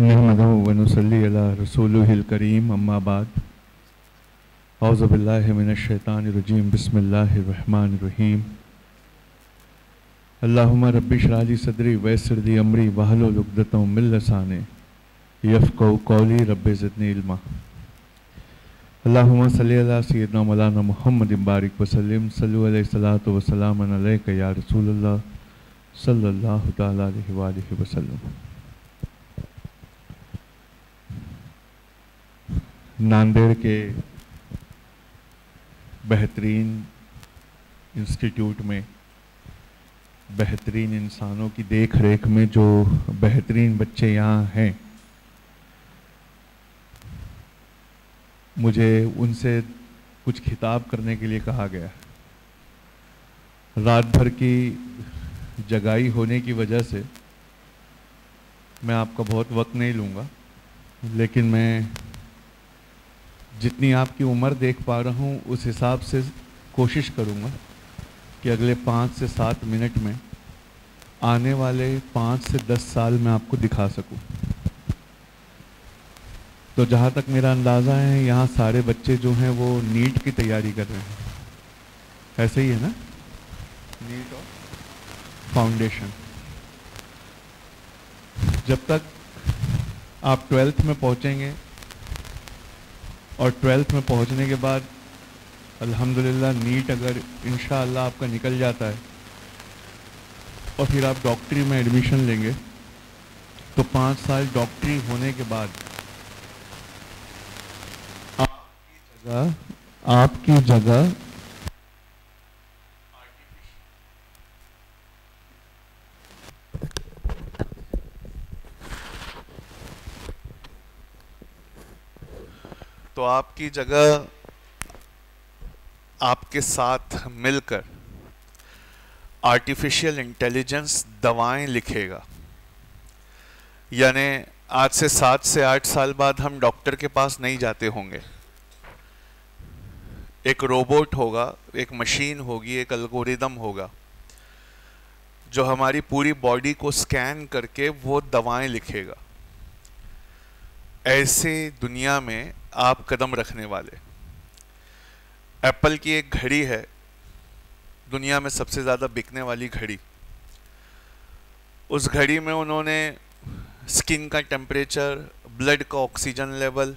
नहमदुहु व नुसल्ली अला रसूलिहिल करीम अम्मा बाद औज़ु बिल्लाहि मिनश शैतानिर रजीम बिस्मिल्लाहिर रहमानिर रहीम अल्लाहुम्मा रब्बि इश्रह ली सदरी वयस्सिर ली अमरी वहलुल उक़दतम मिन लिसानी यफ़क़हू क़ौली रब्बि ज़िदनी इल्मा। अल्लाहुम्मा सल्लि अला सय्यिदिना मौलाना मुहम्मदिन बारिक व सल्लिम सल्लु अलैहि सलातु व सलामुन अलैका या रसूलल्लाह सल्लल्लाहु तआला अलैहि व आलिहि वसल्लम। नांदेड़ के बेहतरीन इंस्टीट्यूट में बेहतरीन इंसानों की देख रेख में जो बेहतरीन बच्चे यहाँ हैं, मुझे उनसे कुछ खिताब करने के लिए कहा गया। रात भर की जगाई होने की वजह से मैं आपका बहुत वक्त नहीं लूँगा, लेकिन मैं जितनी आपकी उम्र देख पा रहा हूँ उस हिसाब से कोशिश करूँगा कि अगले 5 से 7 मिनट में आने वाले 5 से 10 साल में आपको दिखा सकूँ। तो जहाँ तक मेरा अंदाज़ा है, यहाँ सारे बच्चे जो हैं वो नीट की तैयारी कर रहे हैं, ऐसे ही है ना? नीट और फाउंडेशन। जब तक आप 12th में पहुँचेंगे और 12th में पहुंचने के बाद अल्हम्दुलिल्लाह नीट अगर इंशाअल्लाह आपका निकल जाता है और फिर आप डॉक्टरी में एडमिशन लेंगे, तो 5 साल डॉक्टरी होने के बाद आपकी जगह तो आपकी जगह आपके साथ मिलकर आर्टिफिशियल इंटेलिजेंस दवाएं लिखेगा। यानी आज से 7 से 8 साल बाद हम डॉक्टर के पास नहीं जाते होंगे। एक रोबोट होगा, एक मशीन होगी, एक एल्गोरिदम होगा जो हमारी पूरी बॉडी को स्कैन करके वो दवाएं लिखेगा। ऐसे दुनिया में आप कदम रखने वाले। एप्पल की एक घड़ी है, दुनिया में सबसे ज़्यादा बिकने वाली घड़ी। उस घड़ी में उन्होंने स्किन का टेम्परेचर, ब्लड का ऑक्सीजन लेवल,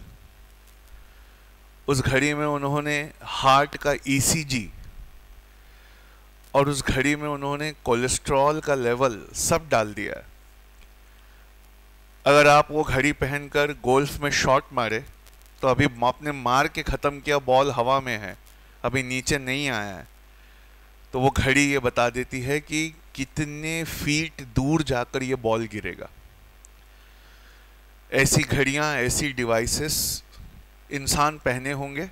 उस घड़ी में उन्होंने हार्ट का ईसीजी और उस घड़ी में उन्होंने कोलेस्ट्रॉल का लेवल सब डाल दिया है। अगर आप वो घड़ी पहनकर गोल्फ में शॉट मारे तो अभी आपने मार के ख़त्म किया, बॉल हवा में है, अभी नीचे नहीं आया है, तो वो घड़ी ये बता देती है कि कितने फीट दूर जाकर ये बॉल गिरेगा। ऐसी घड़ियाँ, ऐसी डिवाइसेस इंसान पहने होंगे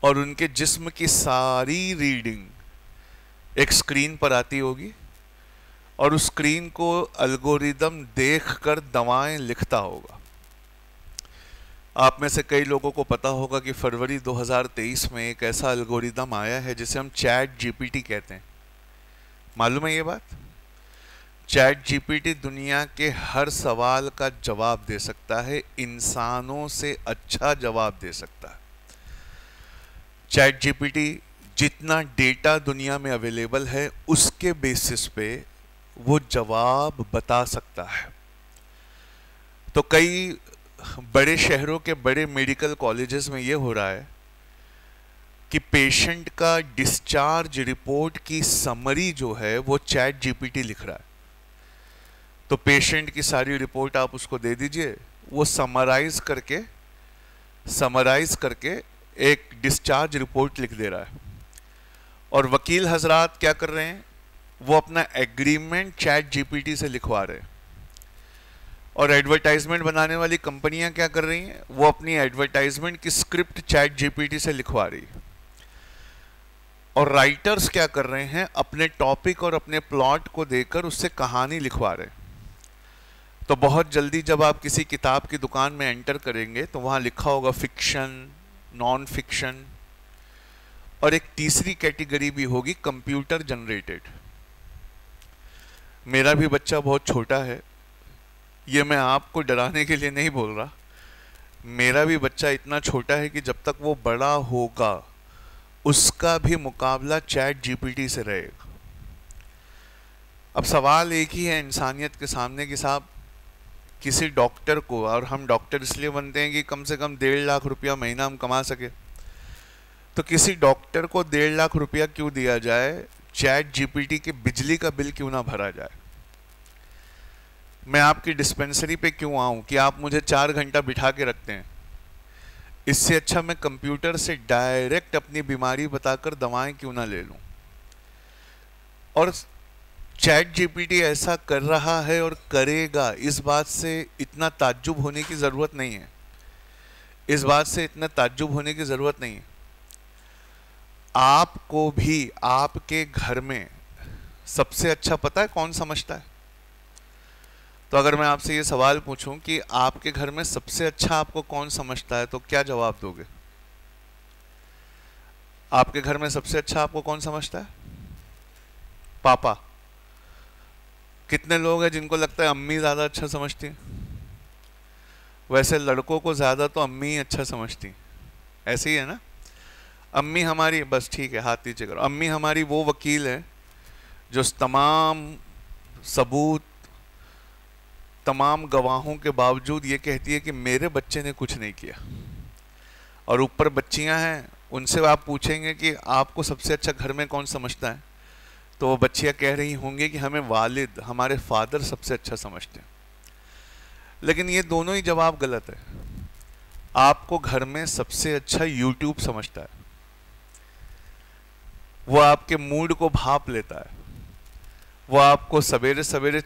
और उनके जिस्म की सारी रीडिंग एक स्क्रीन पर आती होगी और उस स्क्रीन को एल्गोरिदम देखकर दवाएं लिखता होगा। आप में से कई लोगों को पता होगा कि फरवरी 2023 में एक ऐसा एल्गोरिदम आया है जिसे हम चैट जीपीटी कहते हैं। मालूम है ये बात? चैट जीपीटी दुनिया के हर सवाल का जवाब दे सकता है, इंसानों से अच्छा जवाब दे सकता है। चैट जीपीटी जितना डेटा दुनिया में अवेलेबल है उसके बेसिस पे वो जवाब बता सकता है। तो कई बड़े शहरों के बड़े मेडिकल कॉलेजेस में ये हो रहा है कि पेशेंट का डिस्चार्ज रिपोर्ट की समरी जो है वो चैट जीपीटी लिख रहा है। तो पेशेंट की सारी रिपोर्ट आप उसको दे दीजिए, वो समराइज करके एक डिस्चार्ज रिपोर्ट लिख दे रहा है। और वकील हजरात क्या कर रहे हैं, वो अपना एग्रीमेंट चैट जीपीटी से लिखवा रहे हैं। और एडवर्टाइजमेंट बनाने वाली कंपनियां क्या कर रही हैं, वो अपनी एडवर्टाइजमेंट की स्क्रिप्ट चैट जीपीटी से लिखवा रही है। और राइटर्स क्या कर रहे हैं, अपने टॉपिक और अपने प्लॉट को देकर उससे कहानी लिखवा रहे हैं। तो बहुत जल्दी जब आप किसी किताब की दुकान में एंटर करेंगे तो वहाँ लिखा होगा फिक्शन, नॉन फिक्शन, और एक तीसरी कैटेगरी भी होगी कंप्यूटर जनरेटेड। मेरा भी बच्चा बहुत छोटा है, ये मैं आपको डराने के लिए नहीं बोल रहा, मेरा भी बच्चा इतना छोटा है कि जब तक वो बड़ा होगा उसका भी मुकाबला चैट जीपीटी से रहेगा। अब सवाल एक ही है इंसानियत के सामने कि साहब किसी डॉक्टर को, और हम डॉक्टर इसलिए बनते हैं कि कम से कम 1.5 लाख रुपया महीना हम कमा सके, तो किसी डॉक्टर को 1.5 लाख रुपया क्यों दिया जाए, चैट जीपीटी के बिजली का बिल क्यों ना भरा जाए। मैं आपकी डिस्पेंसरी पे क्यों आऊं कि आप मुझे 4 घंटा बिठा के रखते हैं। इससे अच्छा मैं कंप्यूटर से डायरेक्ट अपनी बीमारी बताकर दवाएं क्यों ना ले लूं। और चैट जीपीटी ऐसा कर रहा है और करेगा, इस बात से इतना ताज्जुब होने की ज़रूरत नहीं है। इस बात से इतना ताज्जुब होने की ज़रूरत नहीं है। आपको भी आपके घर में सबसे अच्छा पता है कौन समझता है? तो अगर मैं आपसे ये सवाल पूछूं कि आपके घर में सबसे अच्छा आपको कौन समझता है, तो क्या जवाब दोगे? आपके घर में सबसे अच्छा आपको कौन समझता है? पापा। कितने लोग हैं जिनको लगता है अम्मी ज़्यादा अच्छा समझती हैं? वैसे लड़कों को ज़्यादा तो अम्मी ही अच्छा समझती हैं, ऐसे ही है ना। अम्मी हमारी, बस ठीक है हाथ नीचे करो, अम्मी हमारी वो वकील है जो तमाम सबूत, तमाम गवाहों के बावजूद ये कहती है कि मेरे बच्चे ने कुछ नहीं किया। और ऊपर बच्चियां हैं, उनसे आप पूछेंगे कि आपको सबसे अच्छा घर में कौन समझता है, तो वो बच्चियां कह रही होंगी कि हमें वालिद, हमारे फादर सबसे अच्छा समझते हैं। लेकिन ये दोनों ही जवाब गलत है। आपको घर में सबसे अच्छा यूट्यूब समझता है, वो आपके मूड को भाप लेता है, वो आपको सवेरे सवेरे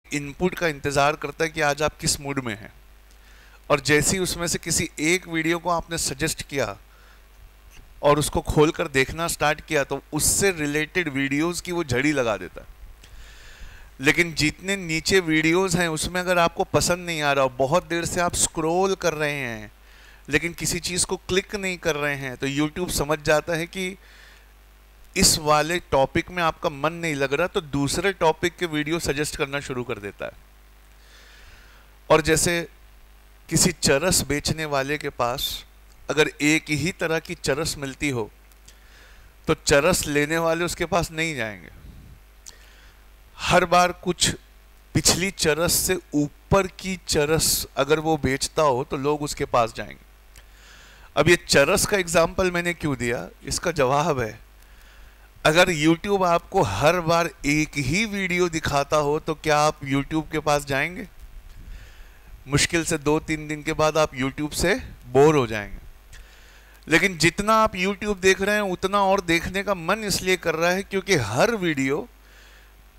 इनपुट का इंतजार करता है कि आज आप किस मूड में हैं, और जैसे ही उसमें से किसी एक वीडियो को आपने सजेस्ट किया और उसको खोलकर देखना स्टार्ट किया, तो उससे रिलेटेड वीडियोस की वो झड़ी लगा देता है। लेकिन जितने नीचे वीडियोस हैं उसमें अगर आपको पसंद नहीं आ रहा, बहुत देर से आप स्क्रॉल कर रहे हैं लेकिन किसी चीज़ को क्लिक नहीं कर रहे हैं, तो यूट्यूब समझ जाता है कि इस वाले टॉपिक में आपका मन नहीं लग रहा, तो दूसरे टॉपिक के वीडियो सजेस्ट करना शुरू कर देता है। और जैसे किसी चरस बेचने वाले के पास अगर एक ही तरह की चरस मिलती हो, तो चरस लेने वाले उसके पास नहीं जाएंगे। हर बार कुछ पिछली चरस से ऊपर की चरस अगर वो बेचता हो तो लोग उसके पास जाएंगे। अब ये चरस का एग्जाम्पल मैंने क्यों दिया, इसका जवाब है, अगर YouTube आपको हर बार एक ही वीडियो दिखाता हो तो क्या आप YouTube के पास जाएंगे? मुश्किल से 2-3 दिन के बाद आप YouTube से बोर हो जाएंगे। लेकिन जितना आप YouTube देख रहे हैं उतना और देखने का मन इसलिए कर रहा है क्योंकि हर वीडियो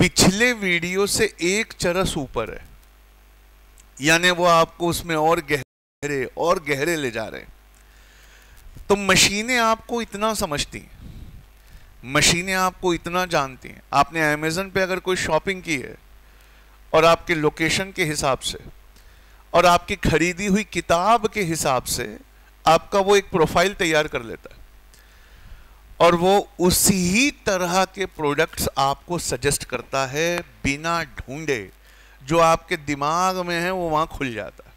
पिछले वीडियो से एक चरस ऊपर है, यानी वो आपको उसमें और गहरे ले जा रहे हैं। तो मशीनें आपको इतना समझती हैं, मशीनें आपको इतना जानती हैं। आपने अमेज़न पे अगर कोई शॉपिंग की है और आपके लोकेशन के हिसाब से और आपकी खरीदी हुई किताब के हिसाब से आपका वो एक प्रोफाइल तैयार कर लेता है, और वो उसी तरह के प्रोडक्ट्स आपको सजेस्ट करता है बिना ढूंढे। जो आपके दिमाग में है वो वहाँ खुल जाता है।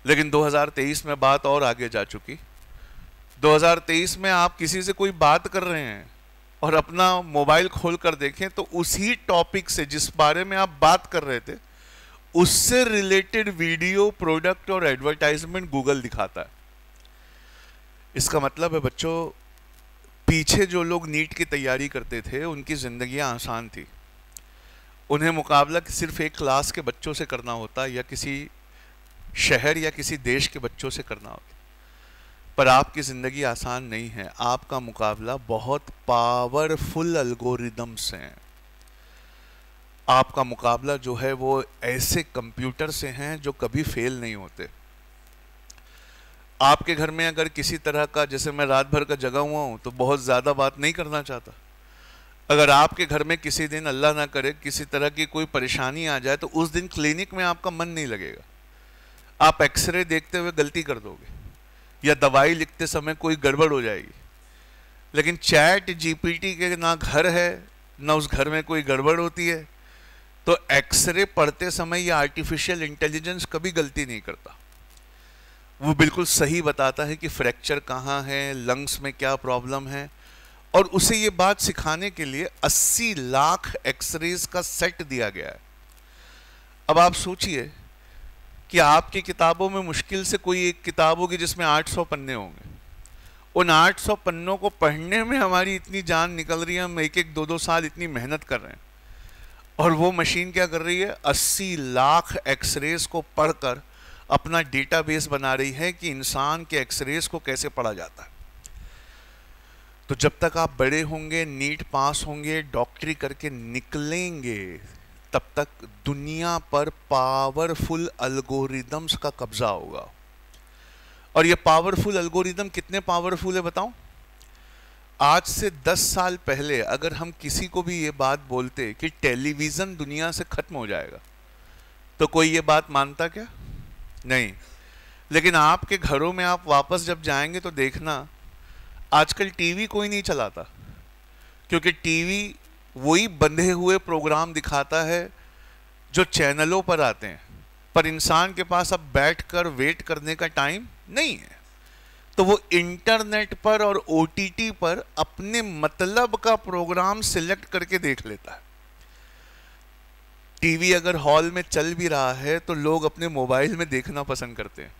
लेकिन 2023 में बात और आगे जा चुकी। 2023 में आप किसी से कोई बात कर रहे हैं और अपना मोबाइल खोल कर देखें तो उसी टॉपिक से जिस बारे में आप बात कर रहे थे उससे रिलेटेड वीडियो, प्रोडक्ट और एडवर्टाइजमेंट गूगल दिखाता है। इसका मतलब है बच्चों, पीछे जो लोग नीट की तैयारी करते थे उनकी जिंदगियां आसान थी। उन्हें मुकाबला सिर्फ एक क्लास के बच्चों से करना होता या किसी शहर या किसी देश के बच्चों से करना होता। पर आपकी ज़िंदगी आसान नहीं है। आपका मुकाबला बहुत पावरफुल एल्गोरिदम से है। आपका मुकाबला जो है वो ऐसे कंप्यूटर से हैं जो कभी फेल नहीं होते। आपके घर में अगर किसी तरह का, जैसे मैं रात भर का जगा हुआ हूँ तो बहुत ज़्यादा बात नहीं करना चाहता, अगर आपके घर में किसी दिन अल्लाह ना करे किसी तरह की कोई परेशानी आ जाए तो उस दिन क्लिनिक में आपका मन नहीं लगेगा। आप एक्सरे देखते हुए गलती कर दोगे या दवाई लिखते समय कोई गड़बड़ हो जाएगी। लेकिन चैट जीपीटी के ना घर है ना उस घर में कोई गड़बड़ होती है, तो एक्सरे पढ़ते समय ये आर्टिफिशियल इंटेलिजेंस कभी गलती नहीं करता, वो बिल्कुल सही बताता है कि फ्रैक्चर कहाँ है, लंग्स में क्या प्रॉब्लम है, और उसे ये बात सिखाने के लिए 80 लाख एक्सरेज का सेट दिया गया है। अब आप सोचिए कि आपकी किताबों में मुश्किल से कोई एक किताब होगी जिसमें 800 पन्ने होंगे, उन 800 पन्नों को पढ़ने में हमारी इतनी जान निकल रही है, हम एक एक 2-2 साल इतनी मेहनत कर रहे हैं, और वो मशीन क्या कर रही है, 80 लाख एक्सरेज को पढ़कर अपना डेटाबेस बना रही है कि इंसान के एक्सरेज को कैसे पढ़ा जाता है। तो जब तक आप बड़े होंगे, नीट पास होंगे, डॉक्टरी करके निकलेंगे, तब तक दुनिया पर पावरफुल एल्गोरिदम्स का कब्जा होगा। और ये पावरफुल एल्गोरिदम कितने पावरफुल है बताऊं? आज से 10 साल पहले अगर हम किसी को भी ये बात बोलते कि टेलीविजन दुनिया से खत्म हो जाएगा, तो कोई ये बात मानता क्या? नहीं। लेकिन आपके घरों में आप वापस जब जाएंगे तो देखना, आजकल टीवी कोई नहीं चलाता, क्योंकि टीवी वही बंधे हुए प्रोग्राम दिखाता है जो चैनलों पर आते हैं, पर इंसान के पास अब बैठकर वेट करने का टाइम नहीं है। तो वो इंटरनेट पर और ओटीटी पर अपने मतलब का प्रोग्राम सिलेक्ट करके देख लेता है। टीवी अगर हॉल में चल भी रहा है तो लोग अपने मोबाइल में देखना पसंद करते हैं।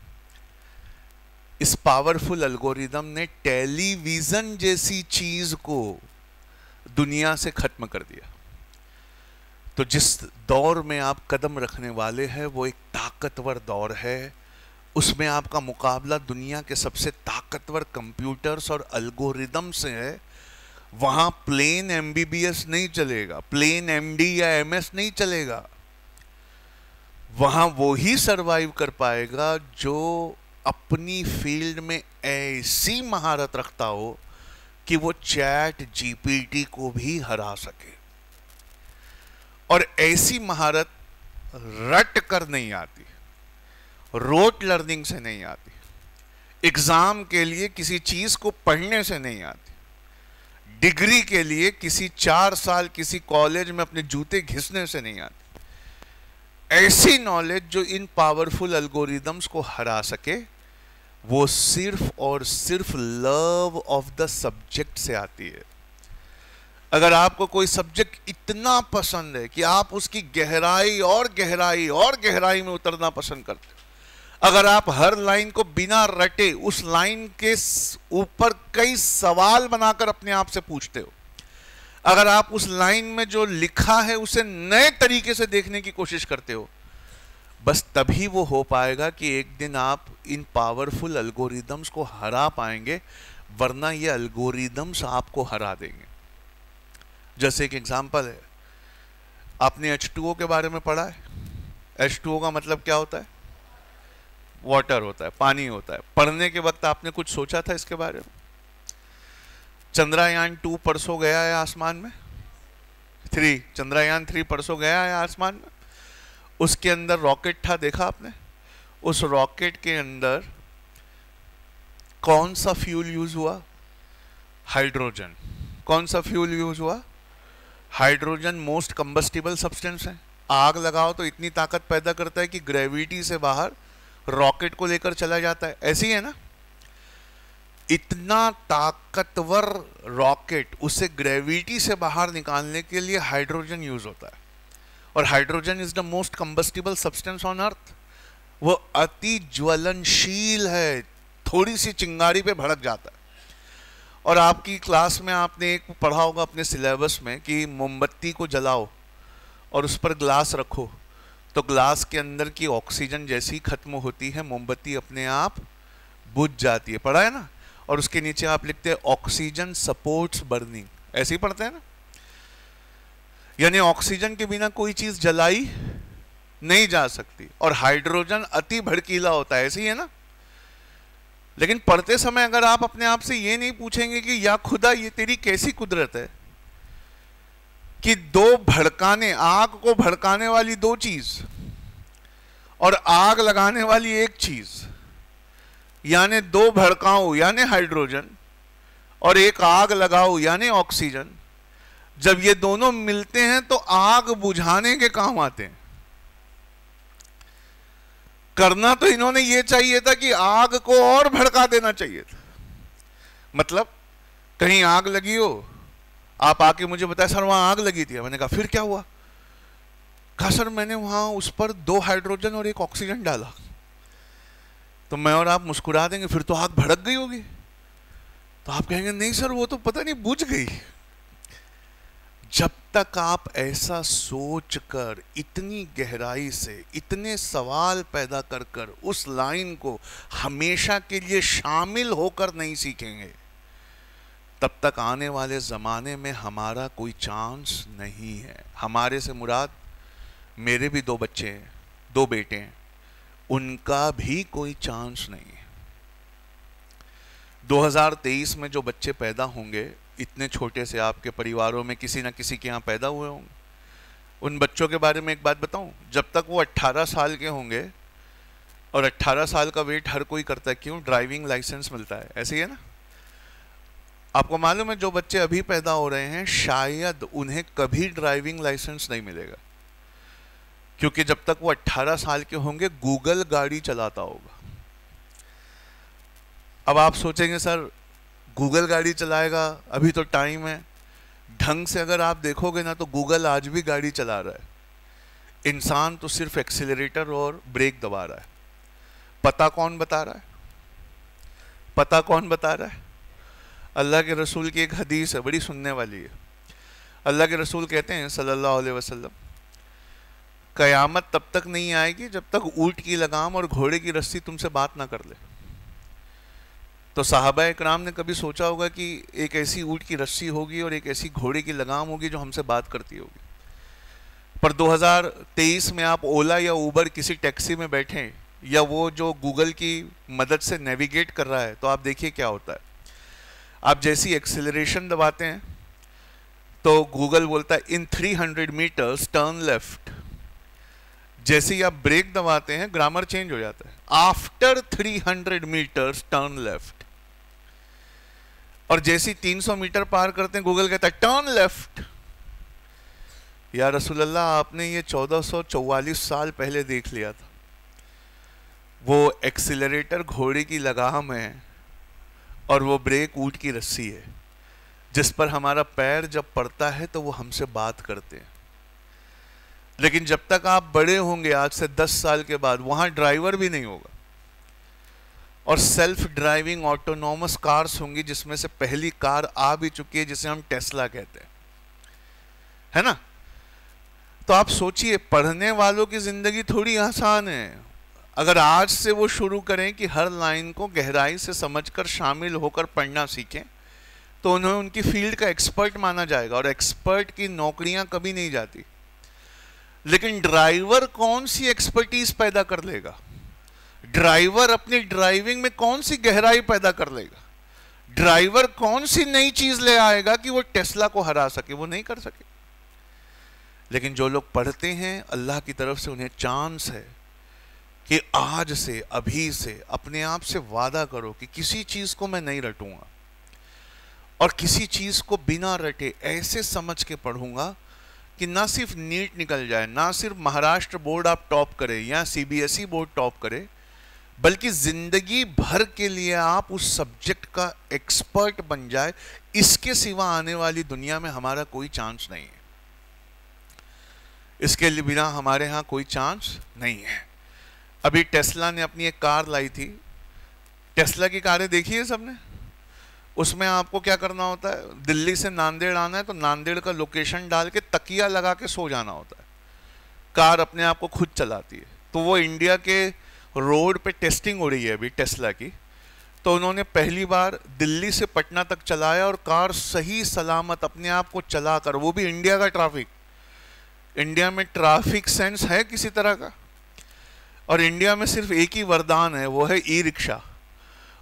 इस पावरफुल एल्गोरिदम ने टेलीविजन जैसी चीज को दुनिया से खत्म कर दिया। तो जिस दौर में आप कदम रखने वाले हैं वो एक ताकतवर दौर है, उसमें आपका मुकाबला दुनिया के सबसे ताकतवर कंप्यूटर्स और एल्गोरिदम से है। वहां प्लेन एमबीबीएस नहीं चलेगा, प्लेन एमडी या एमएस नहीं चलेगा। वहां वो ही सरवाइव कर पाएगा जो अपनी फील्ड में ऐसी महारत रखता हो कि वो चैट जीपीटी को भी हरा सके। और ऐसी महारत रट कर नहीं आती, रोट लर्निंग से नहीं आती, एग्जाम के लिए किसी चीज को पढ़ने से नहीं आती, डिग्री के लिए किसी 4 साल किसी कॉलेज में अपने जूते घिसने से नहीं आती। ऐसी नॉलेज जो इन पावरफुल एल्गोरिदम्स को हरा सके, वो सिर्फ और सिर्फ लव ऑफ द सब्जेक्ट से आती है। अगर आपको कोई सब्जेक्ट इतना पसंद है कि आप उसकी गहराई और गहराई और गहराई में उतरना पसंद करते हो, अगर आप हर लाइन को बिना रटे उस लाइन के ऊपर कई सवाल बनाकर अपने आप से पूछते हो, अगर आप उस लाइन में जो लिखा है उसे नए तरीके से देखने की कोशिश करते हो, बस तभी वो हो पाएगा कि एक दिन आप इन पावरफुल एल्गोरिदम्स को हरा पाएंगे, वरना ये एल्गोरिदम्स आपको हरा देंगे। जैसे एक एग्जांपल है, आपने H2O के बारे में पढ़ा है? H2O का मतलब क्या होता है? वाटर होता है, पानी होता है। पढ़ने के वक्त आपने कुछ सोचा था इसके बारे में? चंद्रयान 2 परसों गया है आसमान में, चंद्रयान 3 परसों गया है आसमान में। उसके अंदर रॉकेट था, देखा आपने? उस रॉकेट के अंदर कौन सा फ्यूल यूज हुआ? हाइड्रोजन। कौन सा फ्यूल यूज हुआ? हाइड्रोजन मोस्ट कंबस्टिबल सब्सटेंस है। आग लगाओ तो इतनी ताकत पैदा करता है कि ग्रेविटी से बाहर रॉकेट को लेकर चला जाता है। ऐसी है ना? इतना ताकतवर रॉकेट, उसे ग्रेविटी से बाहर निकालने के लिए हाइड्रोजन यूज होता है। और hydrogen is the most combustible substance on earth. वो अति ज्वलनशील है, थोड़ी सी चिंगारी पे भड़क जाता है। और आपकी क्लास में आपने एक पढ़ा होगा अपने सिलेबस में कि मोमबत्ती को जलाओ और उस पर ग्लास रखो, तो ग्लास के अंदर की ऑक्सीजन जैसी खत्म होती है, मोमबत्ती अपने आप बुझ जाती है। पढ़ा है ना? और उसके नीचे आप लिखते हैं ऑक्सीजन सपोर्ट्स बर्निंग, ऐसे ही पढ़ते हैं ना? यानी ऑक्सीजन के बिना कोई चीज जलाई नहीं जा सकती। और हाइड्रोजन अति भड़कीला होता है, ऐसे ही है ना? लेकिन पढ़ते समय अगर आप अपने आप से ये नहीं पूछेंगे कि या खुदा ये तेरी कैसी कुदरत है कि आग को भड़काने वाली 2 चीज और आग लगाने वाली 1 चीज, यानी 2 भड़काओ यानी हाइड्रोजन और 1 आग लगाओ यानी ऑक्सीजन, जब ये दोनों मिलते हैं तो आग बुझाने के काम आते हैं। करना तो इन्होंने ये चाहिए था कि आग को और भड़का देना चाहिए था। मतलब कहीं आग लगी हो, आप आके मुझे बताया सर वहां आग लगी थी। मैंने कहा फिर क्या हुआ? कहा सर मैंने वहां उस पर 2 हाइड्रोजन और 1 ऑक्सीजन डाला। तो मैं और आप मुस्कुरा देंगे फिर तो आग भड़क गई होगी। तो आप कहेंगे नहीं सर वो तो पता नहीं बुझ गई। जब तक आप ऐसा सोचकर इतनी गहराई से इतने सवाल पैदा कर कर उस लाइन को हमेशा के लिए शामिल होकर नहीं सीखेंगे, तब तक आने वाले ज़माने में हमारा कोई चांस नहीं है। हमारे से मुराद मेरे भी 2 बच्चे हैं, 2 बेटे हैं, उनका भी कोई चांस नहीं है। 2023 में जो बच्चे पैदा होंगे, इतने छोटे से आपके परिवारों में किसी न किसी के यहाँ पैदा हुए होंगे, उन बच्चों के बारे में एक बात बताऊं, जब तक वो 18 साल के होंगे, और 18 साल का वेट हर कोई करता है, क्यों? ड्राइविंग लाइसेंस मिलता है, ऐसे ही है ना। आपको मालूम है जो बच्चे अभी पैदा हो रहे हैं शायद उन्हें कभी ड्राइविंग लाइसेंस नहीं मिलेगा, क्योंकि जब तक वो 18 साल के होंगे गूगल गाड़ी चलाता होगा। अब आप सोचेंगे सर गूगल गाड़ी चलाएगा, अभी तो टाइम है। ढंग से अगर आप देखोगे ना तो गूगल आज भी गाड़ी चला रहा है, इंसान तो सिर्फ एक्सीलरेटर और ब्रेक दबा रहा है। पता कौन बता रहा है? पता कौन बता रहा है? अल्लाह के रसूल की एक हदीस है, बड़ी सुनने वाली है। अल्लाह के रसूल कहते हैं सल्लल्लाहु अलैहि वसल्लम, कयामत तब तक नहीं आएगी जब तक ऊंट की लगाम और घोड़े की रस्सी तुमसे बात ना कर ले। तो साहबा इकराम ने कभी सोचा होगा कि एक ऐसी ऊंट की रस्सी होगी और एक ऐसी घोड़े की लगाम होगी जो हमसे बात करती होगी। पर 2023 में आप ओला या उबर किसी टैक्सी में बैठें, या वो जो गूगल की मदद से नेविगेट कर रहा है, तो आप देखिए क्या होता है। आप जैसी एक्सेलरेशन दबाते हैं तो गूगल बोलता है इन 300 मीटर्स टर्न लेफ्ट। जैसे ही आप ब्रेक दबाते हैं ग्रामर चेंज हो जाता है, आफ्टर 300 मीटर्स टर्न लेफ्ट। और जैसे 300 मीटर पार करते हैं गूगल कहता है टर्न लेफ्ट। या रसूल अल्लाह आपने ये 1444 साल पहले देख लिया था। वो एक्सीलरेटर घोड़े की लगाम है और वो ब्रेक ऊंट की रस्सी है, जिस पर हमारा पैर जब पड़ता है तो वो हमसे बात करते हैं। लेकिन जब तक आप बड़े होंगे, आज से 10 साल के बाद, वहां ड्राइवर भी नहीं होगा और सेल्फ ड्राइविंग ऑटोनॉमस कार्स होंगी, जिसमें से पहली कार आ भी चुकी है जिसे हम टेस्ला कहते हैं, है ना। तो आप सोचिए, पढ़ने वालों की जिंदगी थोड़ी आसान है। अगर आज से वो शुरू करें कि हर लाइन को गहराई से समझकर शामिल होकर पढ़ना सीखें, तो उन्हें उनकी फील्ड का एक्सपर्ट माना जाएगा। और एक्सपर्ट की नौकरियां कभी नहीं जाती। लेकिन ड्राइवर कौन सी एक्सपर्टीज पैदा कर लेगा? ड्राइवर अपनी ड्राइविंग में कौन सी गहराई पैदा कर लेगा? ड्राइवर कौन सी नई चीज ले आएगा कि वो टेस्ला को हरा सके? वो नहीं कर सके। लेकिन जो लोग पढ़ते हैं, अल्लाह की तरफ से उन्हें चांस है कि आज से, अभी से अपने आप से वादा करो कि किसी चीज को मैं नहीं रटूंगा, और किसी चीज को बिना रटे ऐसे समझ के पढ़ूंगा कि ना सिर्फ नीट निकल जाए, ना सिर्फ महाराष्ट्र बोर्ड आप टॉप करें या सीबीएसई बोर्ड टॉप करे, बल्कि जिंदगी भर के लिए आप उस सब्जेक्ट का एक्सपर्ट बन जाए। इसके सिवा आने वाली दुनिया में हमारा कोई चांस नहीं है। इसके लिए बिना हमारे यहाँ कोई चांस नहीं है। अभी टेस्ला ने अपनी एक कार लाई थी। टेस्ला की कारें देखी है सबने? उसमें आपको क्या करना होता है, दिल्ली से नांदेड़ आना है तो नांदेड़ का लोकेशन डाल के तकिया लगा के सो जाना होता है। कार अपने आप को खुद चलाती है। तो वो इंडिया के रोड पे टेस्टिंग हो रही है अभी टेस्ला की। तो उन्होंने पहली बार दिल्ली से पटना तक चलाया और कार सही सलामत अपने आप को चलाकर, वो भी इंडिया का ट्रैफिक। इंडिया में ट्रैफिक सेंस है किसी तरह का? और इंडिया में सिर्फ एक ही वरदान है, वो है ई रिक्शा।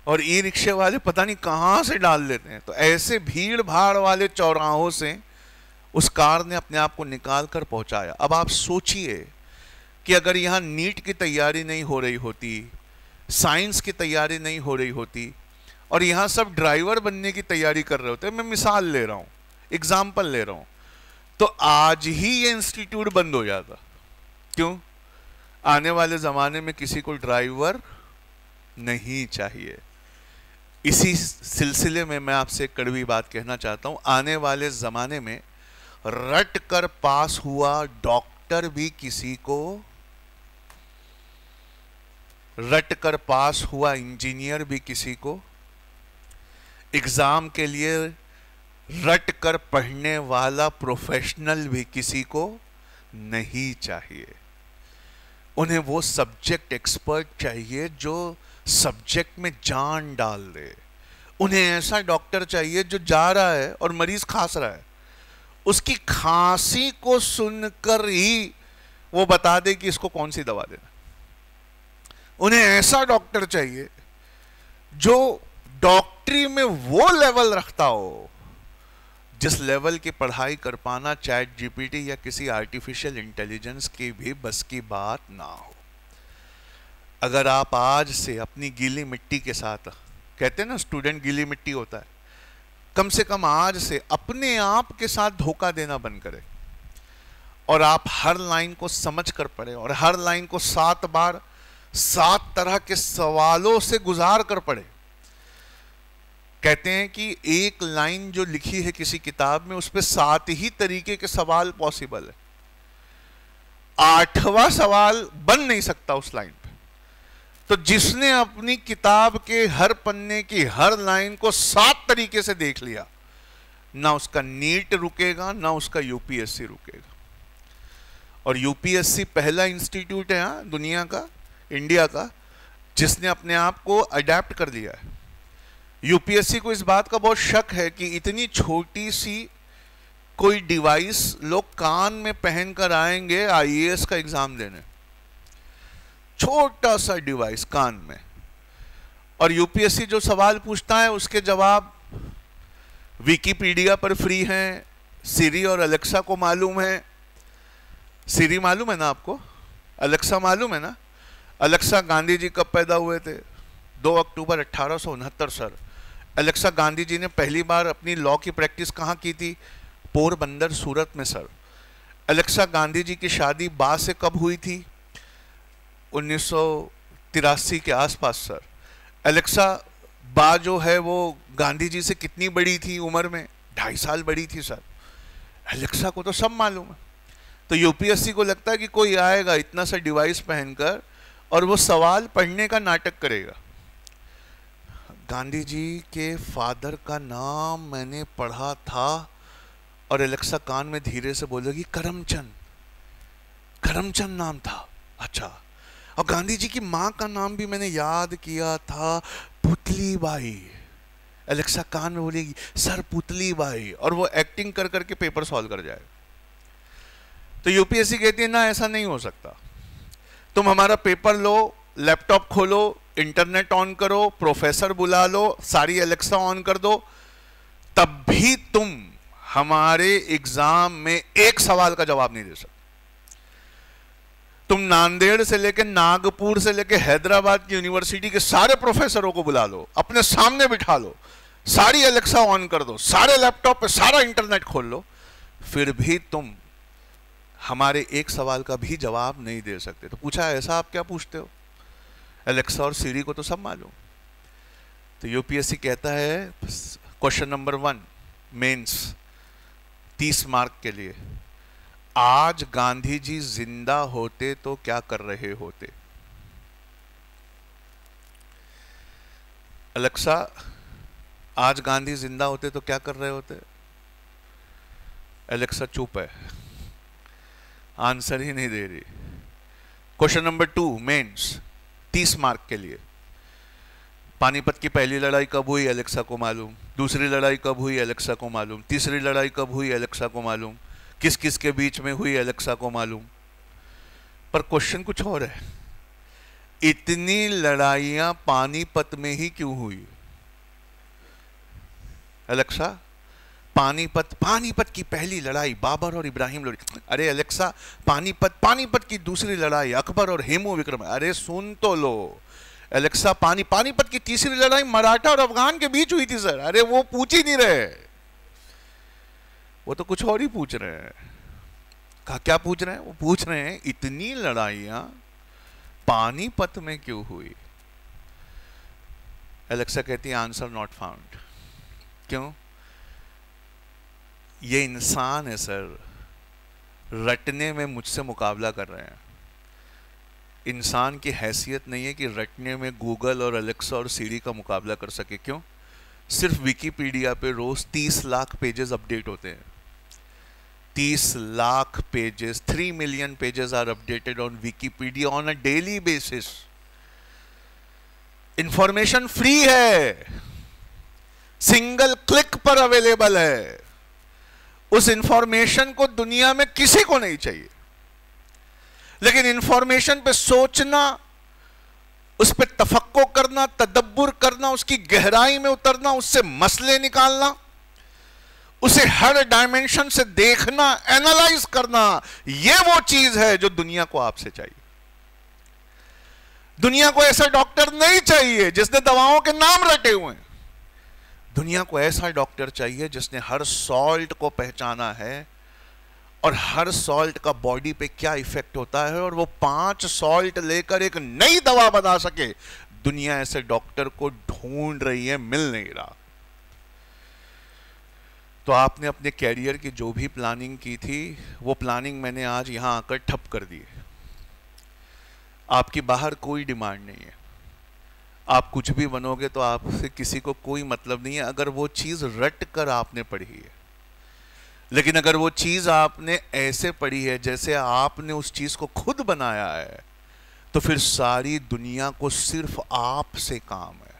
और ई रिक्शे वाले पता नहीं कहाँ से डाल लेते हैं। तो ऐसे भीड़ भाड़ वाले चौराहों से उस कार ने अपने आप को निकाल कर पहुंचाया। अब आप सोचिए कि अगर यहाँ नीट की तैयारी नहीं हो रही होती, साइंस की तैयारी नहीं हो रही होती, और यहाँ सब ड्राइवर बनने की तैयारी कर रहे होते, मैं मिसाल ले रहा हूँ, एग्जाम्पल ले रहा हूँ, तो आज ही ये इंस्टीट्यूट बंद हो जाता। क्यों? आने वाले जमाने में किसी को ड्राइवर नहीं चाहिए। इसी सिलसिले में मैं आपसे एक कड़वी बात कहना चाहता हूं, आने वाले जमाने में रट कर पास हुआ डॉक्टर भी किसी को, रट कर पास हुआ इंजीनियर भी किसी को, एग्जाम के लिए रट कर पढ़ने वाला प्रोफेशनल भी किसी को नहीं चाहिए। उन्हें वो सब्जेक्ट एक्सपर्ट चाहिए जो सब्जेक्ट में जान डाल दे। उन्हें ऐसा डॉक्टर चाहिए जो जा रहा है और मरीज खांस रहा है, उसकी खांसी को सुनकर ही वो बता दे कि इसको कौन सी दवा देना। उन्हें ऐसा डॉक्टर चाहिए जो डॉक्टरी में वो लेवल रखता हो जिस लेवल की पढ़ाई कर पाना चैट जीपीटी या किसी आर्टिफिशियल इंटेलिजेंस की भी बस की बात ना हो। अगर आप आज से अपनी गीली मिट्टी के साथ, कहते हैं ना स्टूडेंट गीली मिट्टी होता है, कम से कम आज से अपने आप के साथ धोखा देना बंद करें और आप हर लाइन को समझ कर पढ़ें और हर लाइन को 7 बार 7 तरह के सवालों से गुजार कर पढ़ें। कहते हैं कि एक लाइन जो लिखी है किसी किताब में, उस पर 7 ही तरीके के सवाल पॉसिबल है। 8वां सवाल बन नहीं सकता उस लाइन पे। तो जिसने अपनी किताब के हर पन्ने की हर लाइन को 7 तरीके से देख लिया, ना उसका नीट रुकेगा ना उसका यूपीएससी रुकेगा। और यूपीएससी पहला इंस्टीट्यूट है दुनिया का, इंडिया का, जिसने अपने आप को अडेप्ट कर लिया है। यूपीएससी को इस बात का बहुत शक है कि इतनी छोटी सी कोई डिवाइस लोग कान में पहनकर आएंगे आईएएस का एग्जाम देने, छोटा सा डिवाइस कान में, और यूपीएससी जो सवाल पूछता है उसके जवाब विकिपीडिया पर फ्री हैं, सिरी और अलेक्सा को मालूम है। सिरी मालूम है ना आपको, अलेक्सा मालूम है ना। अलेक्सा गांधी जी कब पैदा हुए थे? 2 अक्टूबर 1869 सर। अलेक्सा गांधी जी ने पहली बार अपनी लॉ की प्रैक्टिस कहाँ की थी? पोरबंदर, सूरत में सर। अलेक्सा गांधी जी की शादी बा से कब हुई थी? 1983 के आसपास सर। अलेक्सा बा जो है वो गांधी जी से कितनी बड़ी थी उम्र में? 2.5 साल बड़ी थी सर। अलेक्सा को तो सब मालूम है। तो यूपीएससी को लगता है कि कोई आएगा इतना सा डिवाइस पहनकर और वो सवाल पढ़ने का नाटक करेगा। गांधी जी के फादर का नाम मैंने पढ़ा था, और एलेक्सा कान में धीरे से बोलेगी करमचंद, करमचंद नाम था। अच्छा, और गांधी जी की माँ का नाम भी मैंने याद किया था, पुतली बाई। एलेक्सा कान में बोलेगी सर पुतली बाई, और वो एक्टिंग कर करके पेपर सॉल्व कर जाएगा। तो यूपीएससी कहती है ना, ऐसा नहीं हो सकता। तुम हमारा पेपर लो, लैपटॉप खोलो, इंटरनेट ऑन करो, प्रोफेसर बुला लो, सारी एलेक्सा ऑन कर दो, तब भी तुम हमारे एग्जाम में एक सवाल का जवाब नहीं दे सकते। तुम नांदेड़ से लेकर नागपुर से लेकर हैदराबाद की यूनिवर्सिटी के सारे प्रोफेसरों को बुला लो, अपने सामने बिठा लो, सारी एलेक्सा ऑन कर दो, सारे लैपटॉप पे सारा इंटरनेट खोल लो, फिर भी तुम हमारे एक सवाल का भी जवाब नहीं दे सकते। तो पूछा ऐसा आप क्या पूछते हो? एलेक्सा और सीरी को तो सब मालूम। तो यूपीएससी कहता है क्वेश्चन नंबर 1 मेंस 30 मार्क के लिए, आज गांधी जी जिंदा होते तो क्या कर रहे होते? एलेक्सा, आज गांधी जिंदा होते तो क्या कर रहे होते? एलेक्सा चुप है, आंसर ही नहीं दे रही। क्वेश्चन नंबर 2 मेंस 30 मार्क के लिए, पानीपत की पहली लड़ाई कब हुई? एलेक्सा को मालूम। दूसरी लड़ाई कब हुई? एलेक्सा को मालूम। तीसरी लड़ाई कब हुई? एलेक्सा को मालूम। किस किस के बीच में हुई? एलेक्सा को मालूम। पर क्वेश्चन कुछ और है, इतनी लड़ाइयां पानीपत में ही क्यों हुई? एलेक्सा, पानीपत की पहली लड़ाई बाबर और इब्राहिम लोधी। अरे एलेक्सा, पानीपत की दूसरी लड़ाई अकबर और हेमू विक्रम। अरे सुन तो लो। एलेक्सा, पानीपत की तीसरी लड़ाई मराठा और अफगान के बीच हुई थी सर। अरे वो पूछ ही नहीं रहे, वो तो कुछ और ही पूछ रहे हैं। कहा क्या पूछ रहे हैं? वो पूछ रहे हैं इतनी लड़ाइयां पानीपत में क्यों हुई? एलेक्सा कहती है आंसर नॉट फाउंड। क्यों? ये इंसान है सर, रटने में मुझसे मुकाबला कर रहे हैं। इंसान की हैसियत नहीं है कि रटने में गूगल और एलेक्सा और सीरी का मुकाबला कर सके। क्यों? सिर्फ विकिपीडिया पे रोज 30 लाख पेजेस अपडेट होते हैं। 30 lakh pages, 3 million pages are updated on Wikipedia on a daily basis. Information free है, सिंगल क्लिक पर अवेलेबल है। उस इंफॉर्मेशन को दुनिया में किसी को नहीं चाहिए, लेकिन इंफॉर्मेशन पे सोचना, उस पे तफक्को करना, तदब्बुर करना, उसकी गहराई में उतरना, उससे मसले निकालना, उसे हर डायमेंशन से देखना, एनालाइज करना, यह वो चीज है जो दुनिया को आपसे चाहिए। दुनिया को ऐसा डॉक्टर नहीं चाहिए जिसने दवाओं के नाम रटे हुए हैं। दुनिया को ऐसा डॉक्टर चाहिए जिसने हर सॉल्ट को पहचाना है और हर सॉल्ट का बॉडी पे क्या इफेक्ट होता है, और वो 5 सॉल्ट लेकर एक नई दवा बना सके। दुनिया ऐसे डॉक्टर को ढूंढ रही है, मिल नहीं रहा। तो आपने अपने कैरियर की जो भी प्लानिंग की थी, वो प्लानिंग मैंने आज यहां आकर ठप कर दी है। आपकी बाहर कोई डिमांड नहीं है। आप कुछ भी बनोगे तो आपसे किसी को कोई मतलब नहीं है, अगर वो चीज रट कर आपने पढ़ी है। लेकिन अगर वो चीज आपने ऐसे पढ़ी है जैसे आपने उस चीज को खुद बनाया है, तो फिर सारी दुनिया को सिर्फ आपसे काम है।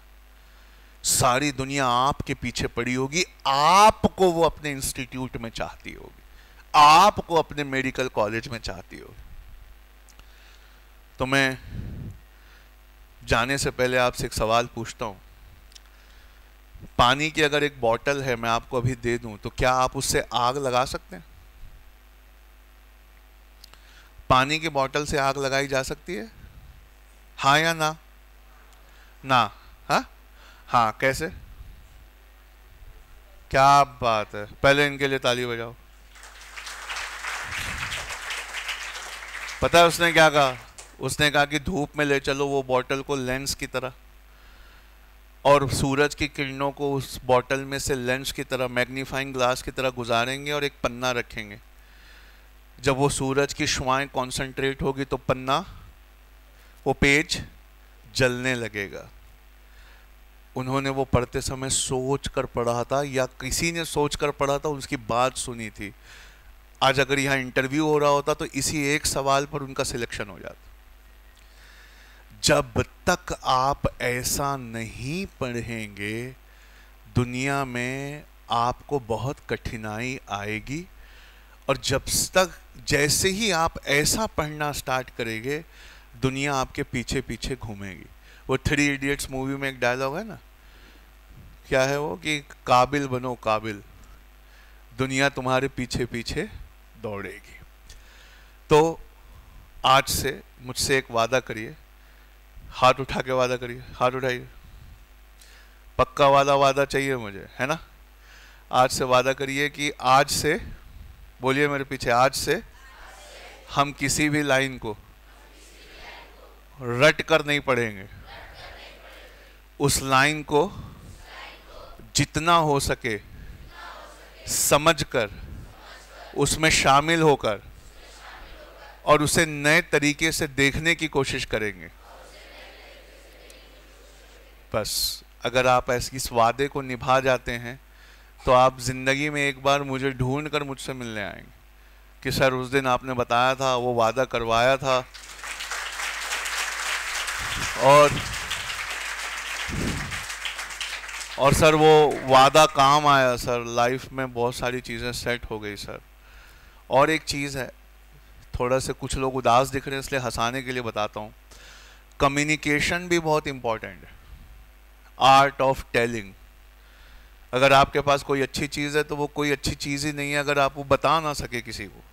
सारी दुनिया आपके पीछे पड़ी होगी, आपको वो अपने इंस्टीट्यूट में चाहती होगी, आपको अपने मेडिकल कॉलेज में चाहती होगी। तो मैं जाने से पहले आपसे एक सवाल पूछता हूं। पानी की अगर एक बोतल है, मैं आपको अभी दे दूं, तो क्या आप उससे आग लगा सकते हैं? पानी की बोतल से आग लगाई जा सकती है? हाँ या ना? ना। हाँ हाँ, कैसे? क्या बात है, पहले इनके लिए ताली बजाओ। पता है उसने क्या कहा? उसने कहा कि धूप में ले चलो वो बोतल को लेंस की तरह, और सूरज की किरणों को उस बोतल में से लेंस की तरह, मैग्नीफाइंग ग्लास की तरह गुजारेंगे और एक पन्ना रखेंगे। जब वो सूरज की शुआएं कॉन्सेंट्रेट होगी तो पन्ना, वो पेज जलने लगेगा। उन्होंने वो पढ़ते समय सोच कर पढ़ा था, या किसी ने सोच कर पढ़ा था, उसकी बात सुनी थी। आज अगर यहाँ इंटरव्यू हो रहा होता तो इसी एक सवाल पर उनका सिलेक्शन हो जाता। जब तक आप ऐसा नहीं पढ़ेंगे, दुनिया में आपको बहुत कठिनाई आएगी। और जब तक, जैसे ही आप ऐसा पढ़ना स्टार्ट करेंगे, दुनिया आपके पीछे पीछे घूमेगी। वो 3 इडियट्स मूवी में एक डायलॉग है ना, क्या है वो, कि काबिल बनो काबिल, दुनिया तुम्हारे पीछे पीछे दौड़ेगी। तो आज से मुझसे एक वादा करिए, हाथ उठा के वादा करिए, हाथ उठाइए। पक्का वाला वादा चाहिए मुझे, है ना? आज से वादा करिए कि आज से, बोलिए मेरे पीछे, आज से हम किसी भी लाइन को रट कर नहीं पढ़ेंगे। उस लाइन को जितना हो सके समझकर, उसमें शामिल होकर, और उसे नए तरीके से देखने की कोशिश करेंगे। बस अगर आप ऐसे इस वादे को निभा जाते हैं, तो आप जिंदगी में एक बार मुझे ढूंढ कर मुझसे मिलने आएंगे कि सर उस दिन आपने बताया था, वो वादा करवाया था, और सर वो वादा काम आया सर, लाइफ में बहुत सारी चीज़ें सेट हो गई सर। और एक चीज़ है, थोड़ा से कुछ लोग उदास दिख रहे हैं इसलिए हंसाने के लिए बताता हूँ, कम्युनिकेशन भी बहुत इंपॉर्टेंट है। Art of telling. अगर आपके पास कोई अच्छी चीज़ है तो वो कोई अच्छी चीज़ ही नहीं है अगर आप वो बता ना सके किसी को।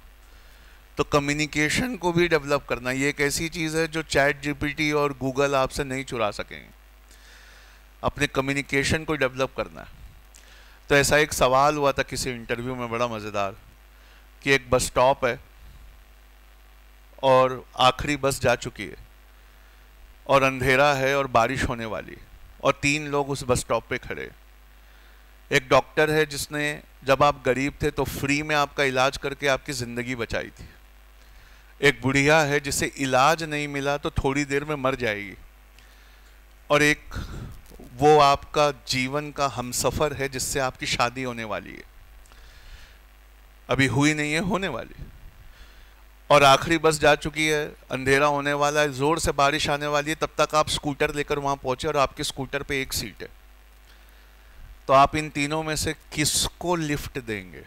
तो कम्युनिकेशन को भी डेवलप करना, ये एक ऐसी चीज़ है जो चैट जीपीटी और गूगल आपसे नहीं चुरा सकेंगे। अपने कम्युनिकेशन को डेवलप करना है। तो ऐसा एक सवाल हुआ था किसी इंटरव्यू में, बड़ा मज़ेदार, कि एक बस स्टॉप है और आखिरी बस जा चुकी है और अंधेरा है और बारिश होने वाली है और 3 लोग उस बस स्टॉप पे खड़े। एक डॉक्टर है जिसने जब आप गरीब थे तो फ्री में आपका इलाज करके आपकी ज़िंदगी बचाई थी। एक बुढ़िया है जिसे इलाज नहीं मिला तो थोड़ी देर में मर जाएगी। और एक वो आपका जीवन का हमसफ़र है जिससे आपकी शादी होने वाली है, अभी हुई नहीं है, होने वाली। और आखिरी बस जा चुकी है, अंधेरा होने वाला है, ज़ोर से बारिश आने वाली है, तब तक आप स्कूटर लेकर वहाँ पहुँचे और आपके स्कूटर पे एक सीट है। तो आप इन तीनों में से किसको लिफ्ट देंगे?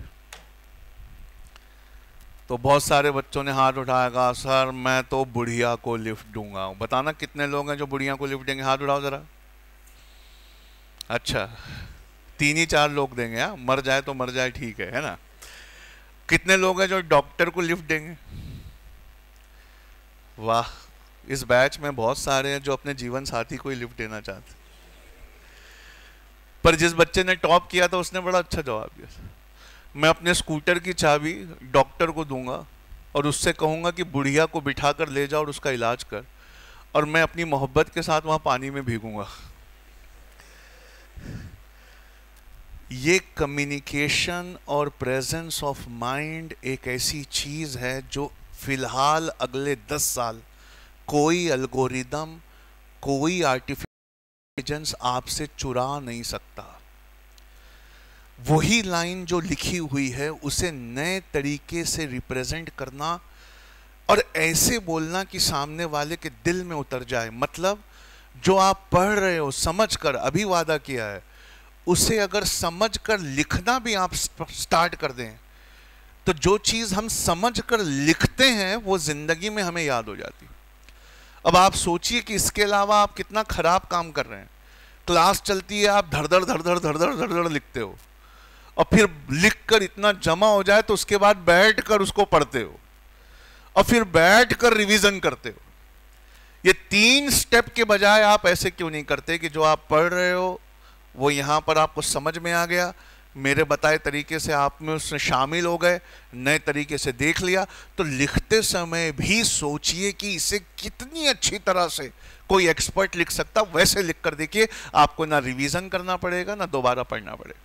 तो बहुत सारे बच्चों ने हाथ उठाएगा, सर मैं तो बुढ़िया को लिफ्ट दूंगा। बताना कितने लोग हैं जो बुढ़िया को लिफ्ट देंगे, हाथ उठाओ ज़रा। अच्छा, 3 ही 4 लोग देंगे। हाँ, मर जाए तो मर जाए, ठीक है ना। कितने लोग हैं जो डॉक्टर को लिफ्ट देंगे? वाह, इस बैच में बहुत सारे हैं जो अपने जीवन साथी को ही लिफ्ट देना चाहते। पर जिस बच्चे ने टॉप किया था उसने बड़ा अच्छा जवाब दिया, मैं अपने स्कूटर की चाबी डॉक्टर को दूंगा और उससे कहूंगा कि बुढ़िया को बिठा कर ले जाओ और उसका इलाज कर, और मैं अपनी मोहब्बत के साथ वहां पानी में भीगूंगा। ये कम्युनिकेशन और प्रेजेंस ऑफ माइंड एक ऐसी चीज है जो फिलहाल अगले 10 साल कोई एल्गोरिदम, कोई आर्टिफिशियल इंटेलिजेंस आपसे चुरा नहीं सकता। वही लाइन जो लिखी हुई है उसे नए तरीके से रिप्रेजेंट करना और ऐसे बोलना कि सामने वाले के दिल में उतर जाए। मतलब जो आप पढ़ रहे हो समझकर, अभी वादा किया है, उसे अगर समझकर लिखना भी आप स्टार्ट कर दें तो जो चीज़ हम समझकर लिखते हैं वो जिंदगी में हमें याद हो जाती। अब आप सोचिए कि इसके अलावा आप कितना खराब काम कर रहे हैं। क्लास चलती है, आप धड़-धड़ धड़-धड़ धड़-धड़ धड़-धड़ लिखते हो और फिर लिखकर इतना जमा हो जाए तो उसके बाद बैठकर उसको पढ़ते हो और फिर बैठकर रिवीजन करते हो। ये 3 स्टेप के बजाय आप ऐसे क्यों नहीं करते कि जो आप पढ़ रहे हो वो यहाँ पर आपको समझ में आ गया, मेरे बताए तरीके से आप में उसमें शामिल हो गए, नए तरीके से देख लिया। तो लिखते समय भी सोचिए कि इसे कितनी अच्छी तरह से कोई एक्सपर्ट लिख सकता, वैसे लिख कर देखिए। आपको ना रिवीजन करना पड़ेगा ना दोबारा पढ़ना पड़ेगा।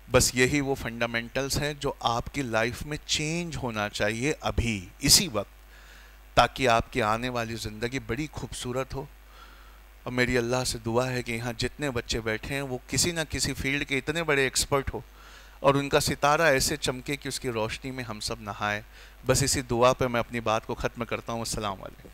बस यही वो फंडामेंटल्स हैं जो आपकी लाइफ में चेंज होना चाहिए अभी, इसी वक्त, ताकि आपकी आने वाली ज़िंदगी बड़ी खूबसूरत हो। और मेरी अल्लाह से दुआ है कि यहाँ जितने बच्चे बैठे हैं वो किसी ना किसी फील्ड के इतने बड़े एक्सपर्ट हो और उनका सितारा ऐसे चमके कि उसकी रोशनी में हम सब नहाए। बस इसी दुआ पे मैं अपनी बात को ख़त्म करता हूँ। अस्सलाम वालेकुम।